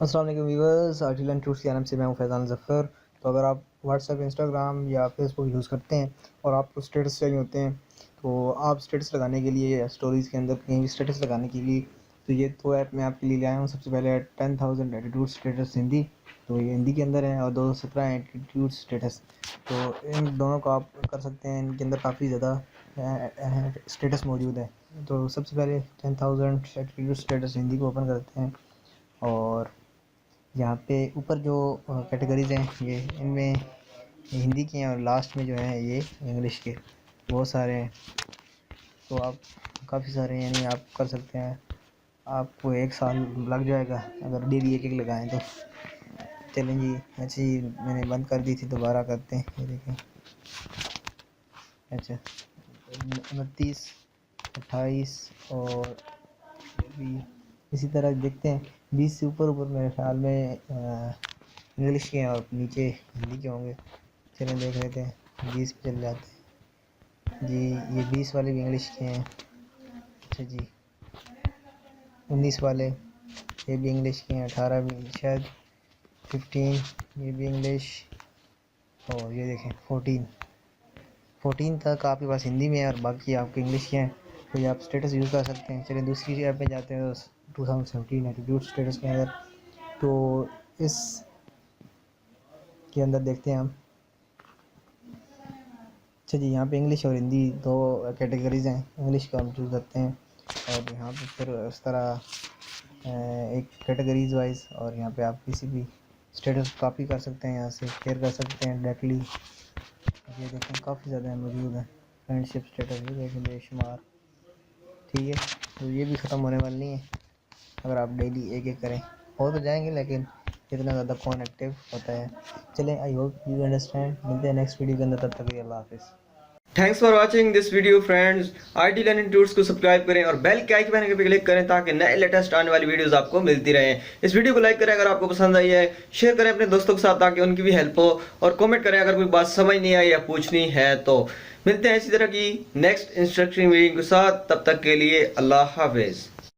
अस्सलाम वालेकुम viewers, आर्टिलन tours के नाम से मैं हूं फैज़ान ज़फ़र। तो अगर आप व्हाट्सएप, इंस्टाग्राम या फेसबुक यूज़ करते हैं और आपको स्टेटस चाहिए होते हैं, तो आप स्टेटस लगाने के लिए स्टोरीज़ के अंदर कहीं भी स्टेटस लगाने के लिए तो ये तो ऐप मैं आपके लिए लाया हूँ। सबसे पहले है 10,000 एटीट्यूड स्टेटस हिंदी, तो ये हिंदी के अंदर है, और 217 एटीट्यूड स्टेटस। तो इन दोनों को आप कर सकते हैं। इनके अंदर काफ़ी ज़्यादा स्टेटस मौजूद है। तो सबसे पहले 10,000 एटीट्यूड स्टेटस हिंदी को ओपन करते हैं, और यहाँ पे ऊपर जो कैटेगरीज़ हैं ये इनमें हिंदी की हैं, और लास्ट में जो है ये इंग्लिश के बहुत सारे हैं। तो आप काफ़ी सारे हैं, यानी आप कर सकते हैं। आपको 1 साल लग जाएगा अगर डेली एक एक लगाएं तो। चलें जी, ऐसे ही मैंने बंद कर दी थी, दोबारा करते हैं। ये देखें, अच्छा 29, 28 और भी इसी तरह देखते हैं। 20 से ऊपर मेरे ख्याल में इंग्लिश के हैं और नीचे हिंदी के होंगे। चलें देख लेते हैं, 20 पे चल जाते हैं जी। ये 20 वाले भी इंग्लिश के हैं। अच्छा जी, 19 वाले ये भी इंग्लिश के हैं। 18 भी शायद, 15 ये भी इंग्लिश, और ये देखें 14 तक आपके पास हिंदी में है और बाकी आपके इंग्लिश के हैं। तो ये आप स्टेटस यूज़ कर सकते हैं। चलिए दूसरी ऐप में जाते हैं, 2017 एटीट्यूड स्टेटस के अंदर। तो इस के अंदर देखते हैं हम। अच्छा जी, यहाँ पे इंग्लिश और हिंदी दो कैटेगरीज़ हैं। इंग्लिश का हम चूज़ करते हैं, और यहाँ पे फिर इस तरह एक कैटेगरीज वाइज, और यहाँ पे आप किसी भी स्टेटस कॉपी कर सकते हैं, यहाँ से शेयर कर सकते हैं डायरेक्टली। ये देखें काफ़ी ज़्यादा मौजूद है। फ्रेंडशिप स्टेटस भी देखें बेशुमार। ठीक है, तो ये भी ख़त्म होने वाली नहीं है अगर आप डेली एक एक करें। हो तो जाएंगे, लेकिन इतना ज़्यादा कौन एक्टिव होता है। चलें, आई होप यू अंडरस्टैंड। मिलते हैं नेक्स्ट वीडियो के अंदर, तब तक के लिए अल्लाह हाफिज़। Thanks for watching this video friends. IT learning tours को सब्सक्राइब करें और बेल के आइकन पे क्लिक करें ताकि नए लेटेस्ट आने वाली वीडियोस आपको मिलती रहें। इस वीडियो को लाइक करें अगर आपको पसंद आई है, शेयर करें अपने दोस्तों के साथ ताकि उनकी भी हेल्प हो, और कमेंट करें अगर कोई बात समझ नहीं आई या पूछनी है तो। मिलते हैं इसी तरह की नेक्स्ट इंस्ट्रक्शन वीडियो के साथ, तब तक के लिए अल्लाह हाफिज़।